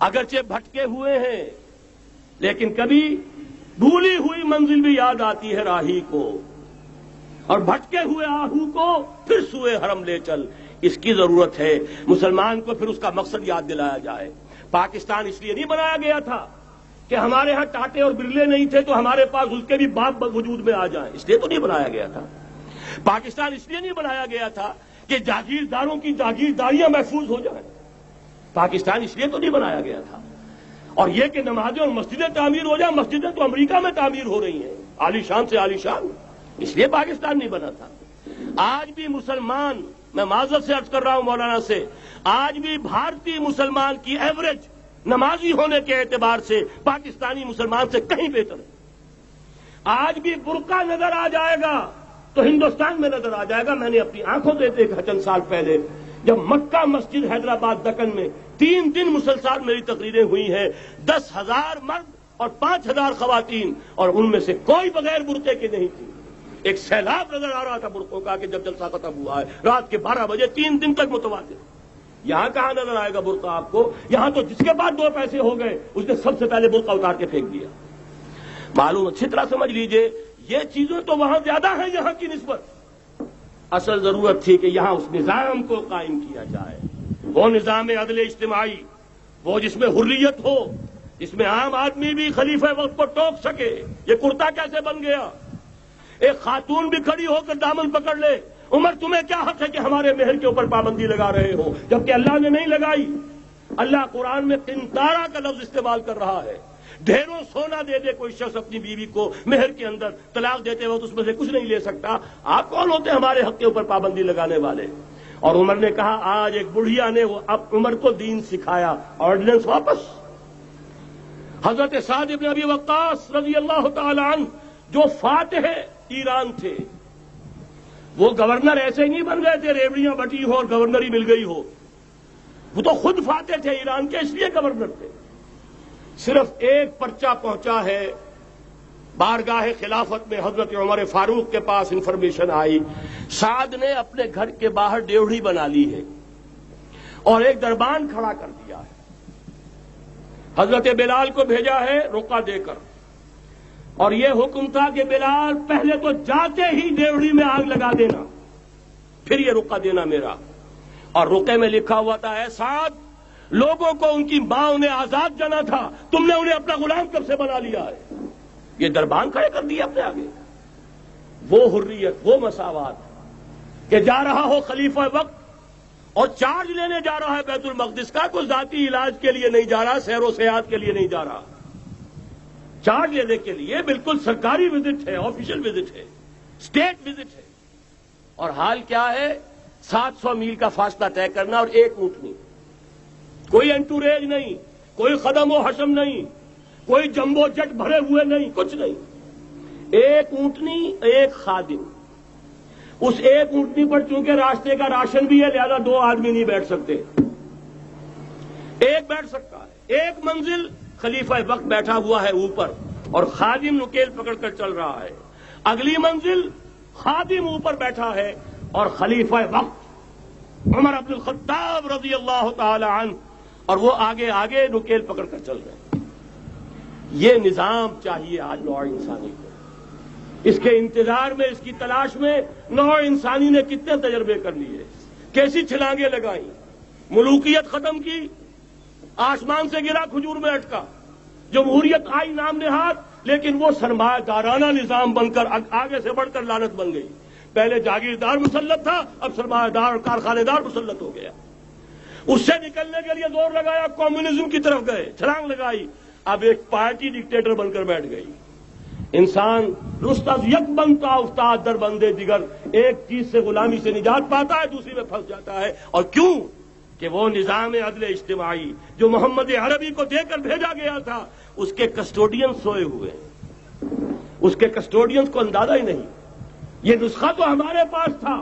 اگرچہ بھٹکے ہوئے ہیں لیکن کبھی بھولی ہوئی منزل بھی یاد آتی ہے راہی کو، اور بھٹکے ہوئے آہو کو پھر سوئے حرم لے چل۔ اس کی ضرورت ہے مسلمان کو پھر اس کا مقصد یاد دلایا جائے۔ پاکستان اس لیے نہیں بنایا گیا تھا کہ ہمارے ہاں ٹاٹے اور برلے نہیں تھے تو ہمارے پاس اس کے بھی باپ وجود میں آ جائیں، اس لیے تو نہیں بنایا گیا تھا۔ پاکستان اس لیے نہیں بنایا گیا تھا کہ جاگیرداروں کی جاگیرداریاں محفوظ ہو جائیں، پاکستان اس لیے تو نہیں بنایا گیا تھا۔ اور یہ کہ نمازیں اور مسجدیں تعمیر ہو جائیں، مسجدیں تو امریکہ میں تعمیر ہو رہی ہیں عالی شان سے عالی شان، اس لیے پاکستان نہیں بنا تھا۔ آج بھی مسلمان، میں معذرت سے عرض کر رہا ہوں مولانا سے، آج بھی بھارتی مسلمان کی ایوریج نمازی ہونے کے اعتبار سے پاکستانی مسلمان سے کہیں بہتر ہے۔ آج بھی برقع نظر آ جائے گا تو ہندوستان میں نظر آ جائے گا۔ میں نے اپنی آنکھوں سے دیکھا چند سال پہلے جب مکہ مسجد حیدرآباد دکن میں 3 دن مسلسل میری تقریریں ہوئی ہیں، 10,000 مرد اور 5,000 خواتین، اور ان میں سے کوئی بغیر برقعے کے نہیں تھی۔ ایک سیلاب نظر آ رہا تھا برقعوں کا کہ جب جلسہ ختم ہوا ہے رات کے 12 بجے 3 دن تک متواتر۔ یہاں کہاں نظر آئے گا برقع آپ کو؟ یہاں تو جس کے بعد 2 پیسے ہو گئے اس نے سب سے پہلے برقع اتار کے پھینک دیا۔ معلوم اچھی طرح سمجھ لیجئے یہ چیزیں تو وہاں زیادہ ہیں یہاں کی نسبت۔ اصل ضرورت تھی کہ یہاں اس نظام کو قائم کیا جائے، وہ نظام عدل اجتماعی، وہ جس میں حریت ہو، جس میں عام آدمی بھی خلیفہ وقت کو ٹوک سکے۔ یہ کرتا کیسے بن گیا؟ ایک خاتون بھی کھڑی ہو کر دامن پکڑ لے، عمر تمہیں کیا حق ہے کہ ہمارے مہر کے اوپر پابندی لگا رہے ہو، جبکہ اللہ نے نہیں لگائی۔ اللہ قرآن میں قنطارہ کا لفظ استعمال کر رہا ہے۔ ڈھیروں سونا دے دے کوئی شخص اپنی بیوی کو مہر کے اندر، طلاق دیتے وقت اس میں سے کچھ نہیں لے سکتا، آپ کون ہوتے ہیں ہمارے حق کے اوپر پابندی لگانے والے؟ اور عمر نے کہا آج ایک بڑھیا نے اب عمر کو دین سکھایا، آرڈیننس واپس۔ حضرت سعد بن ابی وقاص رضی اللہ تعالی عنہ جو فاتح ایران تھے، وہ گورنر ایسے ہی نہیں بن گئے تھے ریوڑیاں بٹی ہو اور گورنر ہی مل گئی ہو، وہ تو خود فاتح تھے ایران کے، اس لیے گورنر تھے۔ صرف ایک پرچہ پہنچا ہے بارگاہ خلافت میں، حضرت عمر فاروق کے پاس انفارمیشن آئی سعد نے اپنے گھر کے باہر ڈیوڑی بنا لی ہے اور ایک دربان کھڑا کر دیا ہے۔ حضرت بلال کو بھیجا ہے رقعہ دے کر، اور یہ حکم تھا کہ بلال پہلے تو جاتے ہی ڈیوڑی میں آگ لگا دینا، پھر یہ رقعہ دینا میرا۔ اور رقعے میں لکھا ہوا تھا اے سعد، لوگوں کو ان کی ماں نے آزاد جانا تھا، تم نے انہیں اپنا غلام کب سے بنا لیا ہے؟ یہ دربان کھڑے کر دیا اپنے آگے۔ وہ حریت، وہ مساوات کہ جا رہا ہو خلیفہ وقت اور چارج لینے جا رہا ہے بیت المقدس کا، کوئی ذاتی علاج کے لیے نہیں جا رہا، سیر و سیاحت کے لیے نہیں جا رہا، چارج لینے کے لیے بالکل سرکاری وزٹ ہے، آفیشل وزٹ ہے، اسٹیٹ وزٹ ہے۔ اور حال کیا ہے؟ 700 میل کا فاصلہ طے کرنا اور ایک اونٹنی، کوئی انٹوریج نہیں، کوئی خدم و حشم نہیں، کوئی جمبو جٹ بھرے ہوئے نہیں، کچھ نہیں، ایک اونٹنی ایک خادم۔ اس ایک اونٹنی پر چونکہ راستے کا راشن بھی ہے لہذا 2 آدمی نہیں بیٹھ سکتے، ایک بیٹھ سکتا ہے۔ ایک منزل خلیفہ وقت بیٹھا ہوا ہے اوپر اور خادم نکیل پکڑ کر چل رہا ہے، اگلی منزل خادم اوپر بیٹھا ہے اور خلیفہ وقت عمر بن الخطاب رضی اللہ تعالی عنہ اور وہ آگے آگے نکیل پکڑ کر چل رہے ہیں۔ یہ نظام چاہیے آج نوع انسانی کو۔ اس کے انتظار میں، اس کی تلاش میں نوع انسانی نے کتنے تجربے کر لیے، کیسی چھلانگیں لگائیں، ملوکیت ختم کی، آسمان سے گرا کھجور میں اٹکا، جمہوریت آئی نام نہاد، لیکن وہ سرمایہ دارانہ نظام بن کر آگے سے بڑھ کر لعنت بن گئی۔ پہلے جاگیردار مسلط تھا، اب سرمایہ دار اور کارخانے دار مسلط ہو گیا۔ اس سے نکلنے کے لیے زور لگایا، کمیونزم کی طرف گئے، چھلانگ لگائی، اب ایک پارٹی ڈکٹیٹر بن کر بیٹھ گئی۔ انسان رست از یک بنتا افتاد در بندے دیگر، ایک چیز سے غلامی سے نجات پاتا ہے دوسری میں پھنس جاتا ہے۔ اور کیوں؟ کہ وہ نظام عدل اجتماعی جو محمد عربی کو دے کر بھیجا گیا تھا، اس کے کسٹوڈین سوئے ہوئے، اس کے کسٹوڈینز کو اندازہ ہی نہیں۔ یہ نسخہ تو ہمارے پاس تھا،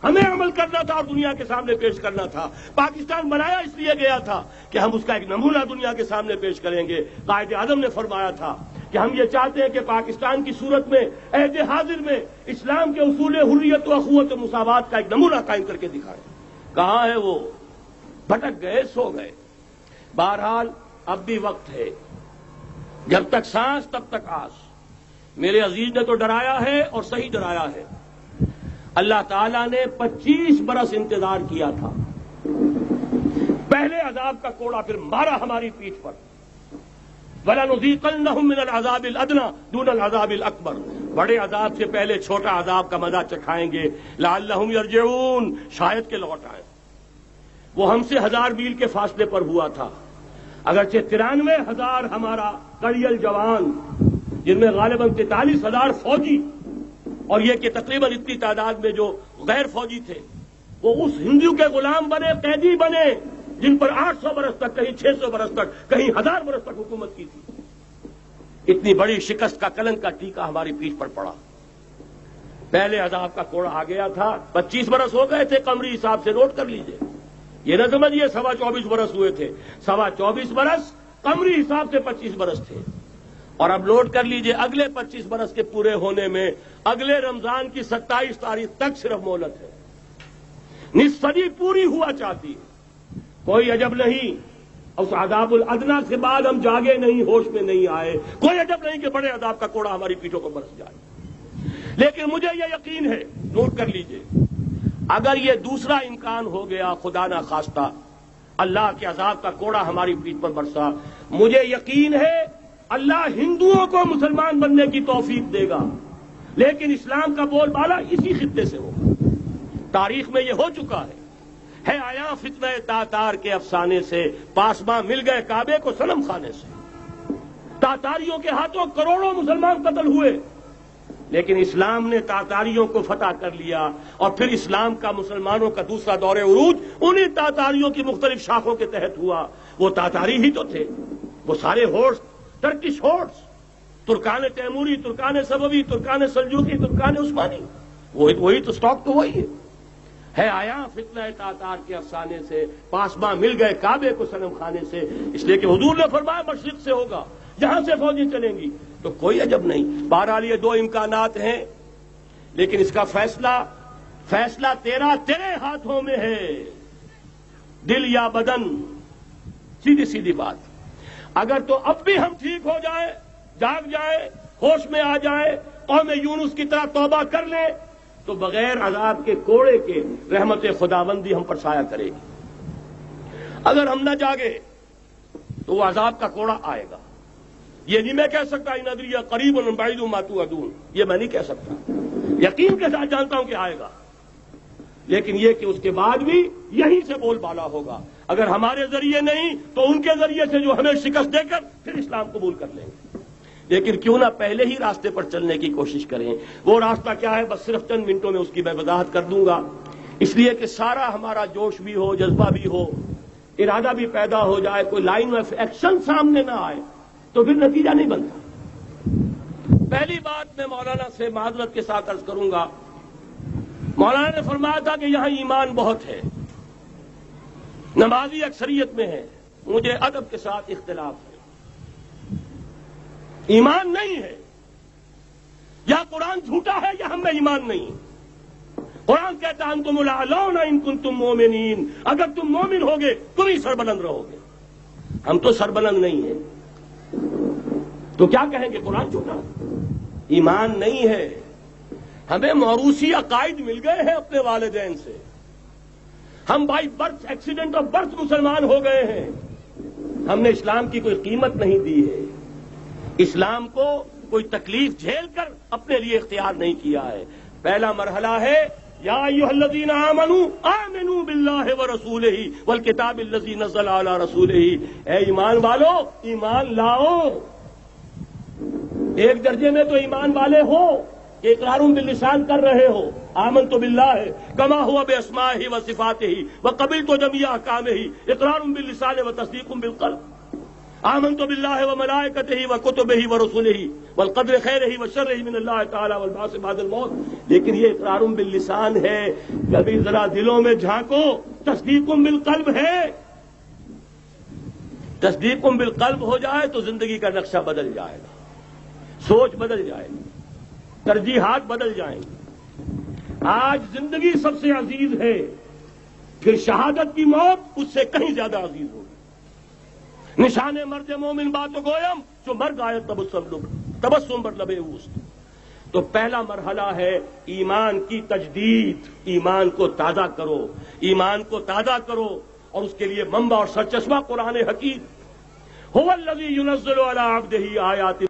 ہمیں عمل کرنا تھا اور دنیا کے سامنے پیش کرنا تھا۔ پاکستان بنایا اس لیے گیا تھا کہ ہم اس کا ایک نمونہ دنیا کے سامنے پیش کریں گے۔ قائد اعظم نے فرمایا تھا کہ ہم یہ چاہتے ہیں کہ پاکستان کی صورت میں عہد حاضر میں اسلام کے اصول حریت و اخوت و مساوات کا ایک نمونہ قائم کر کے دکھائیں۔ کہاں ہے وہ؟ بھٹک گئے، سو گئے۔ بہرحال اب بھی وقت ہے، جب تک سانس تب تک آس۔ میرے عزیز نے تو ڈرایا ہے اور صحیح ڈرایا ہے۔ اللہ تعالیٰ نے 25 برس انتظار کیا تھا، پہلے عذاب کا کوڑا پھر مارا ہماری پیٹھ پر۔ وَلَنُذِيقَنَّهُم مِّنَ الْعَذَابِ الْأَدْنَىٰ دُونَ الْعَذَابِ الْأَكْبَرِ، بڑے عذاب سے پہلے چھوٹا عذاب کا مزہ چکھائیں گے، لَعَلَّهُمْ يَرْجِعُونَ، شاید کہ لوٹ آئیں۔ وہ ہم سے 1000 میل کے فاصلے پر ہوا تھا، اگرچہ 93,000 ہمارا کڑیل جوان، جن میں غالباً 43,000 فوجی، اور یہ کہ تقریباً اتنی تعداد میں جو غیر فوجی تھے، وہ اس ہندو کے غلام بنے، قیدی بنے، جن پر 800 برس تک، کہیں 600 برس تک، کہیں 1000 برس تک حکومت کی تھی۔ اتنی بڑی شکست کا کلنک کا ٹیکا ہماری پیٹھ پر پڑا۔ پہلے عذاب کا کوڑا آ گیا تھا، 25 برس ہو گئے تھے قمری حساب سے، نوٹ کر لیجئے، یہ نہ سمجھیے 24.25 برس ہوئے تھے، 24.25 برس قمری حساب سے 25 برس تھے۔ اور اب نوٹ کر لیجئے اگلے 25 برس کے پورے ہونے میں اگلے رمضان کی 27 تاریخ تک صرف مہلت ہے۔ نصف صدی پوری ہوا چاہتی ہے۔ کوئی عجب نہیں اس عذاب الادنا کے بعد ہم جاگے نہیں، ہوش میں نہیں آئے، کوئی عجب نہیں کہ بڑے عذاب کا کوڑا ہماری پیٹھوں پر برس جائے۔ لیکن مجھے یہ یقین ہے، نوٹ کر لیجئے، اگر یہ دوسرا امکان ہو گیا، خدا نہ خواستہ اللہ کے عذاب کا کوڑا ہماری پیٹھ پر برسا، مجھے یقین ہے اللہ ہندوؤں کو مسلمان بننے کی توفیق دے گا، لیکن اسلام کا بول بالا اسی خطے سے ہوگا۔ تاریخ میں یہ ہو چکا ہے آیا فتنہ تاتار کے افسانے سے، پاسباں مل گئے کعبے کو صنم خانے سے۔ تاتاریوں کے ہاتھوں کروڑوں مسلمان قتل ہوئے، لیکن اسلام نے تاتاریوں کو فتح کر لیا، اور پھر اسلام کا مسلمانوں کا دوسرا دور عروج انہی تاتاریوں کی مختلف شاخوں کے تحت ہوا۔ وہ تاتاری ہی تو تھے، وہ سارے ہورس، ٹرکش ہورس، ترکان تیموری، ترکان سبوی، ترکان سلجوقی، ترکان عثمانی، وہی تو سٹاک تو وہی ہے آیا فتنہ تاتار کے افسانے سے، پاسباں مل گئے کعبے کو صنم خانے سے، اس لیے کہ حضور نے فرمایا مشرق سے ہوگا، جہاں سے فوجیں چلیں گی، تو کوئی عجب نہیں۔ بہرحال یہ 2 امکانات ہیں، لیکن اس کا فیصلہ تیرے ہاتھوں میں ہے، دل یا بدن، سیدھی بات۔ اگر تو اب بھی ہم ٹھیک ہو جائیں، جاگ جائیں، ہوش میں آ جائیں، قوم یونس کی طرح توبہ کر لیں، تو بغیر عذاب کے کوڑے کے رحمت خداوندی ہم پر سایہ کرے گی۔ اگر ہم نہ جاگے تو وہ عذاب کا کوڑا آئے گا۔ یہ نہیں میں کہہ سکتا ان ادری قریب بعید ما توعدون، یہ میں نہیں کہہ سکتا، یقین کے ساتھ جانتا ہوں کہ آئے گا، لیکن یہ کہ اس کے بعد بھی یہیں سے بول بالا ہوگا۔ اگر ہمارے ذریعے نہیں تو ان کے ذریعے سے، جو ہمیں شکست دے کر پھر اسلام قبول کر لیں گے۔ لیکن کیوں نہ پہلے ہی راستے پر چلنے کی کوشش کریں۔ وہ راستہ کیا ہے، بس صرف چند منٹوں میں اس کی میں وضاحت کر دوں گا، اس لیے کہ سارا ہمارا جوش بھی ہو، جذبہ بھی ہو، ارادہ بھی پیدا ہو جائے، کوئی لائن آف ایکشن سامنے نہ آئے تو پھر نتیجہ نہیں بنتا۔ پہلی بات میں مولانا سے معذرت کے ساتھ عرض کروں گا، مولانا نے فرمایا تھا کہ یہاں ایمان بہت ہے، نمازی اکثریت میں ہے، مجھے ادب کے ساتھ اختلاف ہے، ایمان نہیں ہے، یا قرآن جھوٹا ہے یا ہم میں ایمان نہیں۔ قرآن کہتا ہے انتم الاعلون ان کنتم مومنین، اگر تم مومن ہوگے تم ہی سربلند رہو گے، ہم تو سربلند نہیں ہیں، تو کیا کہیں گے قرآن جھوٹا؟ ایمان نہیں ہے، ہمیں موروثی عقائد مل گئے ہیں اپنے والدین سے، ہم by birth, accident of birth مسلمان ہو گئے ہیں، ہم نے اسلام کی کوئی قیمت نہیں دی ہے، اسلام کو کوئی تکلیف جھیل کر اپنے لیے اختیار نہیں کیا ہے۔ پہلا مرحلہ ہے یا ایھا الذین آمنوا آمنوا باللہ ورسولہ والکتاب الذی نزل علی رسولہ، اے ایمان والو ایمان لاؤ۔ ایک درجے میں تو ایمان والے ہو کہ اقرار باللسان کر رہے ہو، آمنت باللہ کما ہوا باسمائہ وصفاتہ وقبلت جمیع احکامہ، اقرار باللسان وتصدیق بالقلب۔ آمنت باللہ وملائکتہ وکتبہ ورسلہ والقدر خیرہ وشرہ من اللہ تعالی والبعث بعد الموت، لیکن یہ اقرار باللسان ہے، کبھی ذرا دلوں میں جھانکو، تصدیق بالقلب ہے۔ تصدیق بالقلب ہو جائے تو زندگی کا نقشہ بدل جائے گا، سوچ بدل جائے گی، ترجیحات بدل جائیں گی۔ آج زندگی سب سے عزیز ہے، پھر شہادت کی موت اس سے کہیں زیادہ عزیز ہوگی۔ نشان مرد مومن بات گویم جو مرگ آیت تبسم بر لبے اوست. تو پہلا مرحلہ ہے ایمان کی تجدید. ایمان کو تازہ کرو، ایمان کو تازہ کرو، اور اس کے لیے منبع اور سرچشمہ قرآن حکیم. هو الذی ینزل علی عبدہ آیات